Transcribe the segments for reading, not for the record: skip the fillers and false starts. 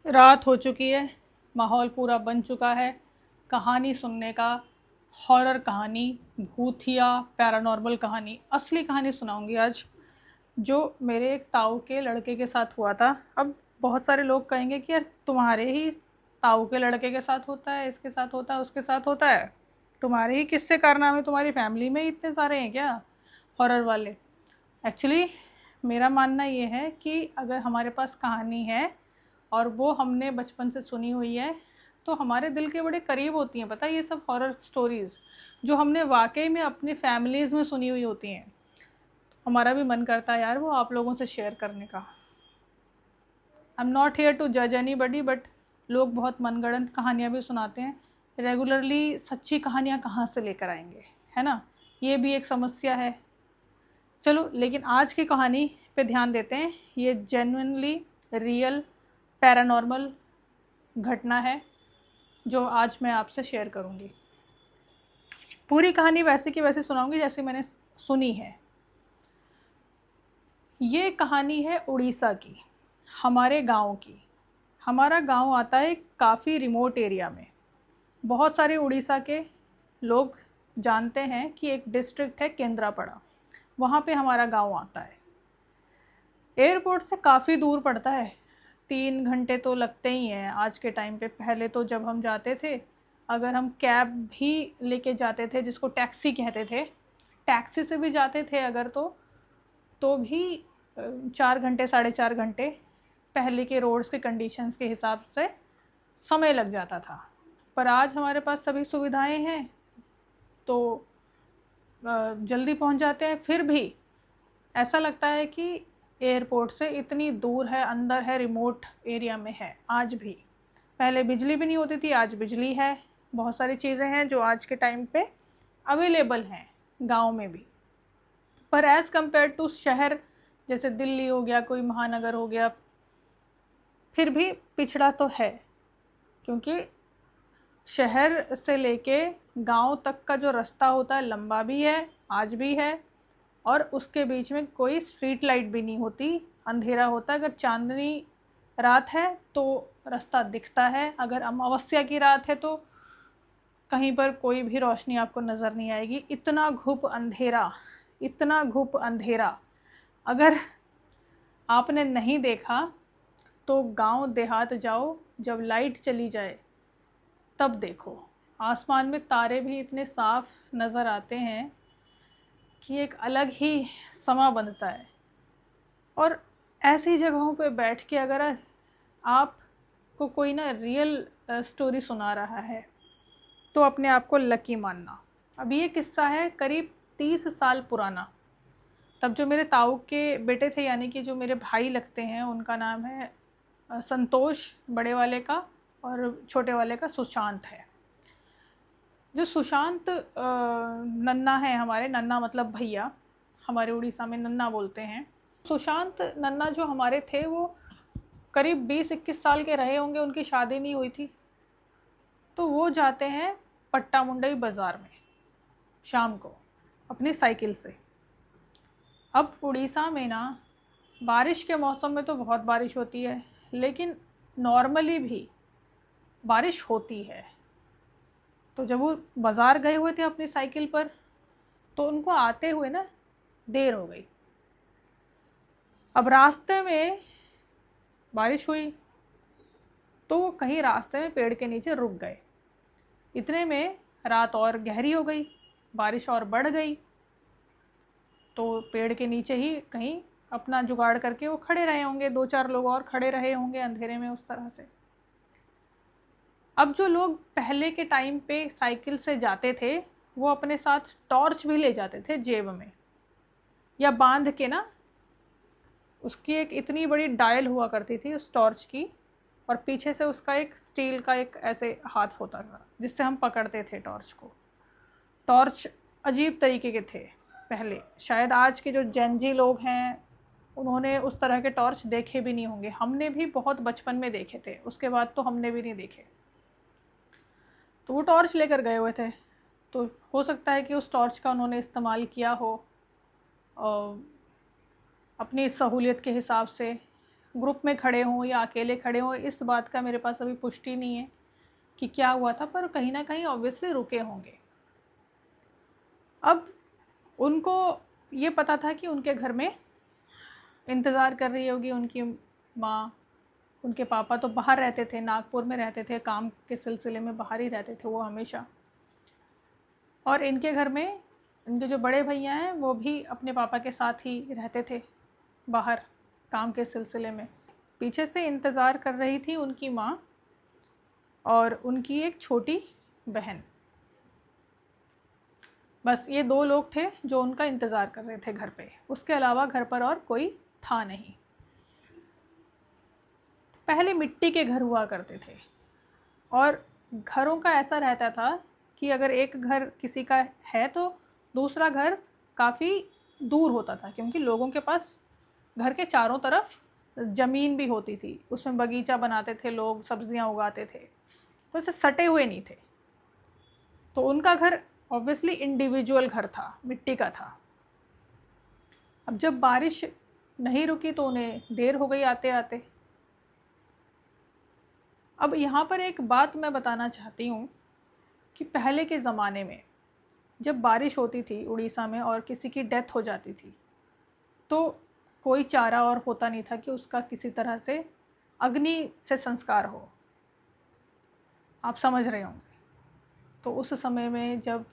रात हो चुकी है, माहौल पूरा बन चुका है कहानी सुनने का। हॉरर कहानी, भूतिया, पैरानॉर्मल कहानी, असली कहानी सुनाऊंगी आज, जो मेरे एक ताऊ के लड़के के साथ हुआ था। अब बहुत सारे लोग कहेंगे कि यार तुम्हारे ही ताऊ के लड़के के साथ होता है, इसके साथ होता है, उसके साथ होता है, तुम्हारे ही किस्से कारनामे तुम्हारी फैमिली में ही इतने सारे हैं क्या हॉरर वाले। एक्चुअली मेरा मानना ये है कि अगर हमारे पास कहानी है और वो हमने बचपन से सुनी हुई है तो हमारे दिल के बड़े करीब होती हैं। पता है, ये सब हॉरर स्टोरीज़ जो हमने वाकई में अपनी फैमिलीज़ में सुनी हुई होती हैं, हमारा भी मन करता है यार वो आप लोगों से शेयर करने का। I am not here to जज एनी बडी, बट लोग बहुत मनगढ़ंत कहानियाँ भी सुनाते हैं। रेगुलरली सच्ची कहानियाँ कहाँ से लेकर आएंगे, है ना। ये भी एक समस्या है। चलो, लेकिन आज की कहानी पे ध्यान देते हैं। ये जेन्युइनली रियल पैरानॉर्मल घटना है जो आज मैं आपसे शेयर करूंगी। पूरी कहानी वैसे की वैसे सुनाऊंगी जैसे मैंने सुनी है। ये कहानी है उड़ीसा की, हमारे गांव की। हमारा गांव आता है काफ़ी रिमोट एरिया में। बहुत सारे उड़ीसा के लोग जानते हैं कि एक डिस्ट्रिक्ट है केंद्रापड़ा, वहाँ पे हमारा गांव आता है। एयरपोर्ट से काफ़ी दूर पड़ता है, 3 घंटे तो लगते ही हैं आज के टाइम पे। पहले तो जब हम जाते थे, अगर हम कैब भी लेके जाते थे, जिसको टैक्सी कहते थे, टैक्सी से भी जाते थे अगर तो भी 4 घंटे 4.5 घंटे पहले के रोड्स के कंडीशंस के हिसाब से समय लग जाता था। पर आज हमारे पास सभी सुविधाएं हैं तो जल्दी पहुंच जाते हैं। फिर भी ऐसा लगता है कि एयरपोर्ट से इतनी दूर है, अंदर है, रिमोट एरिया में है आज भी। पहले बिजली भी नहीं होती थी, आज बिजली है। बहुत सारी चीज़ें हैं जो आज के टाइम पे अवेलेबल हैं गांव में भी। पर एज़ कंपेयर टू शहर, जैसे दिल्ली हो गया, कोई महानगर हो गया, फिर भी पिछड़ा तो है। क्योंकि शहर से लेके गांव तक का जो रास्ता होता है लंबा भी है, आज भी है, और उसके बीच में कोई स्ट्रीट लाइट भी नहीं होती, अंधेरा होता है। अगर चांदनी रात है तो रास्ता दिखता है, अगर अमावस्या की रात है तो कहीं पर कोई भी रोशनी आपको नज़र नहीं आएगी। इतना घुप अंधेरा, इतना घुप अंधेरा। अगर आपने नहीं देखा तो गांव देहात जाओ, जब लाइट चली जाए तब देखो। आसमान में तारे भी इतने साफ नज़र आते हैं कि एक अलग ही समा बनता है। और ऐसी जगहों पे बैठ के अगर आपको कोई ना रियल स्टोरी सुना रहा है तो अपने आप को लकी मानना। अब ये किस्सा है करीब 30 साल पुराना। तब जो मेरे ताऊ के बेटे थे, यानी कि जो मेरे भाई लगते हैं, उनका नाम है संतोष बड़े वाले का, और छोटे वाले का सुशांत है। जो सुशांत नन्ना है, हमारे नन्ना मतलब भैया, हमारे उड़ीसा में नन्ना बोलते हैं। सुशांत नन्ना जो हमारे थे वो करीब 20-21 साल के रहे होंगे, उनकी शादी नहीं हुई थी। तो वो जाते हैं पट्टा मुंडई बाज़ार में शाम को अपनी साइकिल से। अब उड़ीसा में ना बारिश के मौसम में तो बहुत बारिश होती है, लेकिन नॉर्मली भी बारिश होती है। तो जब वो बाज़ार गए हुए थे अपनी साइकिल पर, तो उनको आते हुए ना देर हो गई। अब रास्ते में बारिश हुई तो वो कहीं रास्ते में पेड़ के नीचे रुक गए। इतने में रात और गहरी हो गई, बारिश और बढ़ गई। तो पेड़ के नीचे ही कहीं अपना जुगाड़ करके वो खड़े रहे होंगे, 2-4 लोग और खड़े रहे होंगे अंधेरे में उस तरह से। अब जो लोग पहले के टाइम पे साइकिल से जाते थे वो अपने साथ टॉर्च भी ले जाते थे जेब में, या बांध के ना, उसकी एक इतनी बड़ी डायल हुआ करती थी उस टॉर्च की, और पीछे से उसका एक स्टील का एक ऐसे हाथ होता था जिससे हम पकड़ते थे टॉर्च को। टॉर्च अजीब तरीके के थे पहले। शायद आज के जो जेनजी लोग हैं उन्होंने उस तरह के टॉर्च देखे भी नहीं होंगे। हमने भी बहुत बचपन में देखे थे, उसके बाद तो हमने भी नहीं देखे। तो वो टॉर्च लेकर गए हुए थे, तो हो सकता है कि उस टॉर्च का उन्होंने इस्तेमाल किया हो अपनी सहूलियत के हिसाब से। ग्रुप में खड़े हों या अकेले खड़े हों, इस बात का मेरे पास अभी पुष्टि नहीं है कि क्या हुआ था, पर कहीं ना कहीं ऑब्वियसली रुके होंगे। अब उनको ये पता था कि उनके घर में इंतज़ार कर रही होगी उनकी माँ। उनके पापा तो बाहर रहते थे, नागपुर में रहते थे, काम के सिलसिले में बाहर ही रहते थे वो हमेशा। और इनके घर में इनके जो बड़े भैया हैं वो भी अपने पापा के साथ ही रहते थे बाहर काम के सिलसिले में। पीछे से इंतज़ार कर रही थी उनकी माँ और उनकी एक छोटी बहन। बस ये 2 लोग थे जो उनका इंतज़ार कर रहे थे घर पे, उसके अलावा घर पर और कोई था नहीं। पहले मिट्टी के घर हुआ करते थे और घरों का ऐसा रहता था कि अगर एक घर किसी का है तो दूसरा घर काफ़ी दूर होता था, क्योंकि लोगों के पास घर के चारों तरफ ज़मीन भी होती थी, उसमें बगीचा बनाते थे लोग, सब्जियां उगाते थे, तो ऐसे सटे हुए नहीं थे। तो उनका घर ऑब्वियसली इंडिविजुअल घर था, मिट्टी का था। अब जब बारिश नहीं रुकी तो उन्हें देर हो गई आते आते। अब यहाँ पर एक बात मैं बताना चाहती हूँ कि पहले के ज़माने में जब बारिश होती थी उड़ीसा में और किसी की डेथ हो जाती थी तो कोई चारा और होता नहीं था कि उसका किसी तरह से अग्नि से संस्कार हो। आप समझ रहे होंगे। तो उस समय में जब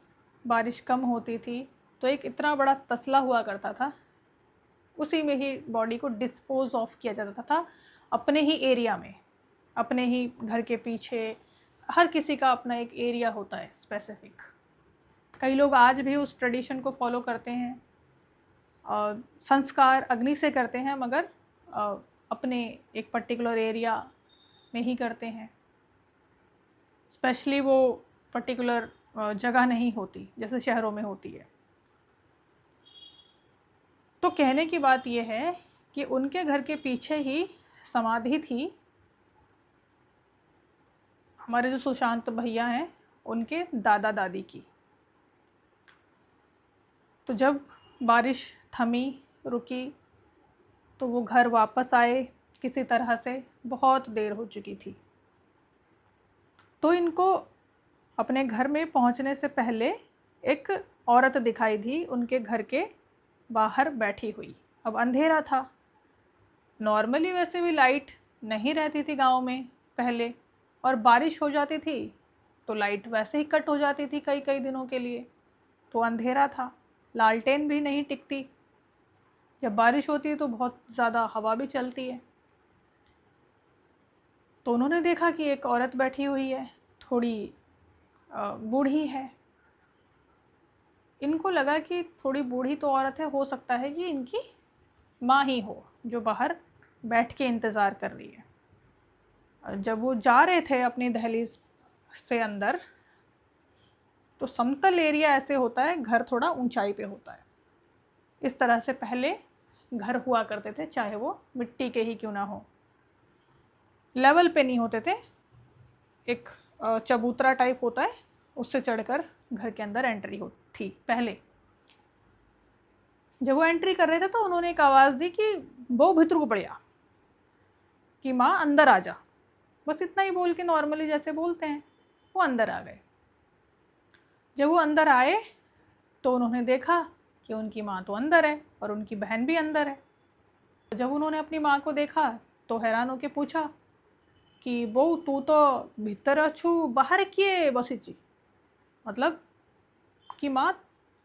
बारिश कम होती थी तो एक इतना बड़ा तसला हुआ करता था, उसी में ही बॉडी को डिस्पोज ऑफ किया जाता था, अपने ही एरिया में, अपने ही घर के पीछे। हर किसी का अपना एक एरिया होता है स्पेसिफिक। कई लोग आज भी उस ट्रेडिशन को फॉलो करते हैं, संस्कार अग्नि से करते हैं, मगर अपने एक पर्टिकुलर एरिया में ही करते हैं। स्पेशली वो पर्टिकुलर जगह नहीं होती जैसे शहरों में होती है। तो कहने की बात यह है कि उनके घर के पीछे ही समाधि थी हमारे जो सुशांत भैया हैं उनके दादा दादी की। तो जब बारिश थमी, रुकी, तो वो घर वापस आए किसी तरह से। बहुत देर हो चुकी थी। तो इनको अपने घर में पहुंचने से पहले एक औरत दिखाई दी उनके घर के बाहर बैठी हुई। अब अंधेरा था, नॉर्मली वैसे भी लाइट नहीं रहती थी गांव में पहले, और बारिश हो जाती थी तो लाइट वैसे ही कट हो जाती थी कई कई दिनों के लिए। तो अंधेरा था, लालटेन भी नहीं टिकती। जब बारिश होती है तो बहुत ज़्यादा हवा भी चलती है। तो उन्होंने देखा कि एक औरत बैठी हुई है, थोड़ी बूढ़ी है। इनको लगा कि थोड़ी बूढ़ी तो औरत है, हो सकता है कि इनकी माँ ही हो जो बाहर बैठ के इंतज़ार कर रही है। जब वो जा रहे थे अपनी दहलीज से अंदर, तो समतल एरिया ऐसे होता है, घर थोड़ा ऊंचाई पे होता है। इस तरह से पहले घर हुआ करते थे, चाहे वो मिट्टी के ही क्यों ना हो। लेवल पे नहीं होते थे, एक चबूतरा टाइप होता है, उससे चढ़कर घर के अंदर एंट्री होती थी पहले। जब वो एंट्री कर रहे थे तो उन्होंने एक आवाज़ दी कि वो भीतर को बढ़िया, कि माँ अंदर आ जा। बस इतना ही बोल के नॉर्मली जैसे बोलते हैं, वो अंदर आ गए। जब वो अंदर आए तो उन्होंने देखा कि उनकी माँ तो अंदर है और उनकी बहन भी अंदर है। जब उन्होंने अपनी माँ को देखा तो हैरान होकर पूछा कि बहू तू तो भीतर अछू, बाहर किए बसीची? मतलब कि माँ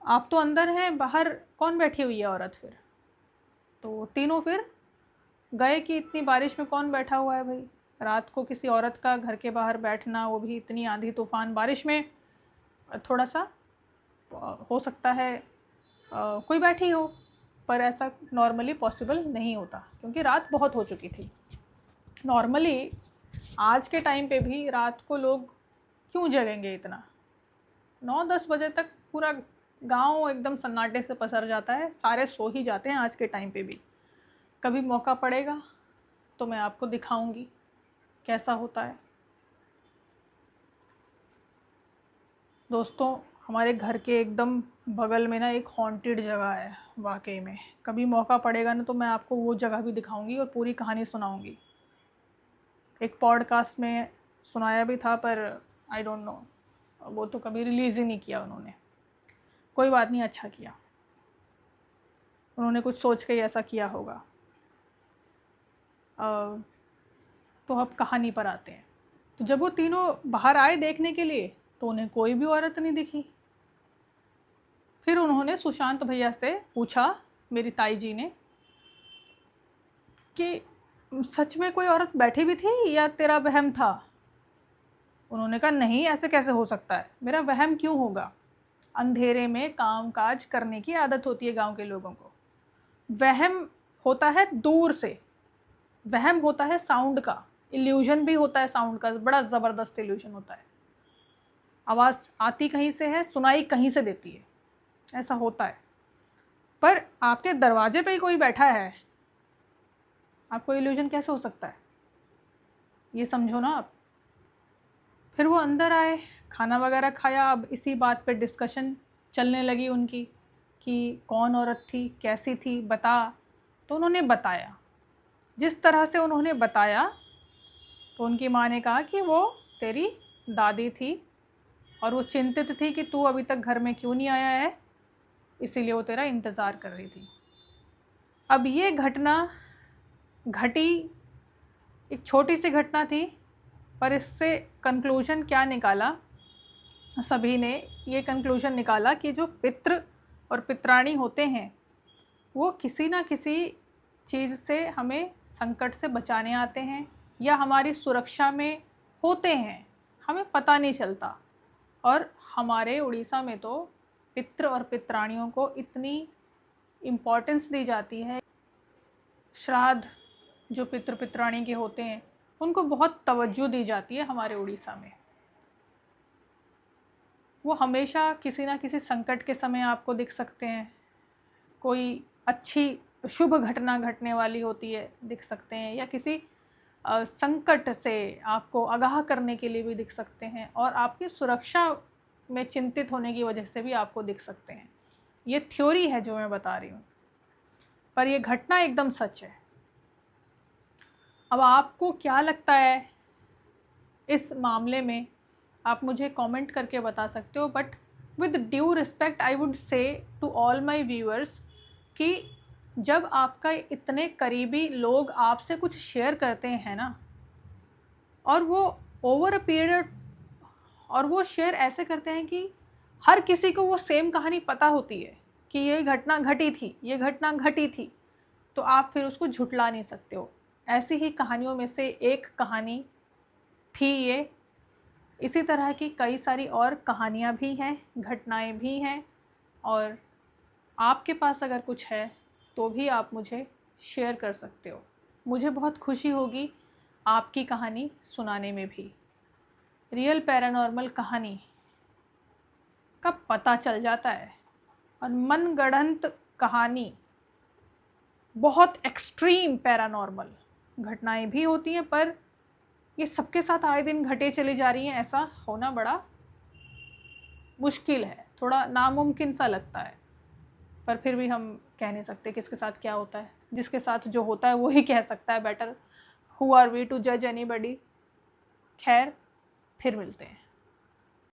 आप तो अंदर हैं, बाहर कौन बैठी हुई है औरत? फिर तो तीनों फिर गए कि इतनी बारिश में कौन बैठा हुआ है भाई, रात को किसी औरत का घर के बाहर बैठना, वो भी इतनी आंधी तूफान बारिश में, थोड़ा सा हो सकता है कोई बैठी हो, पर ऐसा नॉर्मली पॉसिबल नहीं होता क्योंकि रात बहुत हो चुकी थी। नॉर्मली आज के टाइम पे भी रात को लोग क्यों जगेंगे इतना? 9-10 बजे तक पूरा गांव एकदम सन्नाटे से पसर जाता है, सारे सो ही जाते हैं आज के टाइम पे भी। कभी मौका पड़ेगा तो मैं आपको दिखाऊंगी कैसा होता है। दोस्तों, हमारे घर के एकदम बगल में ना एक हॉन्टेड जगह है। वाकई में कभी मौका पड़ेगा ना तो मैं आपको वो जगह भी दिखाऊंगी और पूरी कहानी सुनाऊंगी। एक पॉडकास्ट में सुनाया भी था पर आई डोंट नो, वो तो कभी रिलीज़ ही नहीं किया उन्होंने। कोई बात नहीं, अच्छा किया, उन्होंने कुछ सोच के ही ऐसा किया होगा। तो अब कहानी पर आते हैं। तो जब वो तीनों बाहर आए देखने के लिए तो उन्हें कोई भी औरत नहीं दिखी। फिर उन्होंने सुशांत भैया से पूछा, मेरी ताई जी ने, कि सच में कोई औरत बैठी भी थी या तेरा वहम था? उन्होंने कहा नहीं, ऐसे कैसे हो सकता है, मेरा वहम क्यों होगा। अंधेरे में काम काज करने की आदत होती है गांव के लोगों को। वहम होता है दूर से, वहम होता है साउंड का, इल्यूजन भी होता है साउंड का, बड़ा ज़बरदस्त इल्यूजन होता है। आवाज़ आती कहीं से है, सुनाई कहीं से देती है, ऐसा होता है। पर आपके दरवाजे पे ही कोई बैठा है, आपको इल्यूजन कैसे हो सकता है, ये समझो ना आप। फिर वो अंदर आए, खाना वगैरह खाया। अब इसी बात पे डिस्कशन चलने लगी उनकी कि कौन औरत थी, कैसी थी, बता। तो उन्होंने बताया, जिस तरह से उन्होंने बताया तो उनकी माँ ने कहा कि वो तेरी दादी थी और वो चिंतित थी कि तू अभी तक घर में क्यों नहीं आया है, इसीलिए वो तेरा इंतज़ार कर रही थी। अब ये घटना घटी, एक छोटी सी घटना थी, पर इससे कंक्लूजन क्या निकाला, सभी ने ये कंक्लूजन निकाला कि जो पितृ और पित्राणी होते हैं वो किसी ना किसी चीज़ से हमें संकट से बचाने आते हैं या हमारी सुरक्षा में होते हैं, हमें पता नहीं चलता। और हमारे उड़ीसा में तो पितृ और पित्राणियों को इतनी इम्पोर्टेंस दी जाती है। श्राद्ध जो पितृ पित्राणी के होते हैं उनको बहुत तवज्जो दी जाती है हमारे उड़ीसा में। वो हमेशा किसी ना किसी संकट के समय आपको दिख सकते हैं, कोई अच्छी शुभ घटना घटने वाली होती है दिख सकते हैं, या किसी संकट से आपको आगाह करने के लिए भी दिख सकते हैं, और आपकी सुरक्षा में चिंतित होने की वजह से भी आपको दिख सकते हैं। ये थ्योरी है जो मैं बता रही हूँ, पर ये घटना एकदम सच है। अब आपको क्या लगता है इस मामले में, आप मुझे कमेंट करके बता सकते हो। But with due respect I would say to all my viewers कि जब आपका इतने करीबी लोग आपसे कुछ शेयर करते हैं ना, और वो ओवर अ पीरियड, और वो शेयर ऐसे करते हैं कि हर किसी को वो सेम कहानी पता होती है कि ये घटना घटी थी, ये घटना घटी थी, तो आप फिर उसको झुटला नहीं सकते हो। ऐसी ही कहानियों में से एक कहानी थी ये। इसी तरह की कई सारी और कहानियाँ भी हैं, घटनाएं भी हैं, और आपके पास अगर कुछ है तो भी आप मुझे शेयर कर सकते हो। मुझे बहुत खुशी होगी आपकी कहानी सुनाने में भी। रियल पैरानॉर्मल कहानी का पता चल जाता है, और मनगढ़ंत कहानी, बहुत एक्सट्रीम पैरानॉर्मल घटनाएं भी होती हैं, पर ये सबके साथ आए दिन घटे चली जा रही हैं, ऐसा होना बड़ा मुश्किल है, थोड़ा नामुमकिन सा लगता है। पर फिर भी हम कह नहीं सकते किसके साथ क्या होता है, जिसके साथ जो होता है वो ही कह सकता है better. Who are we to जज एनीबडी। खैर, फिर मिलते हैं।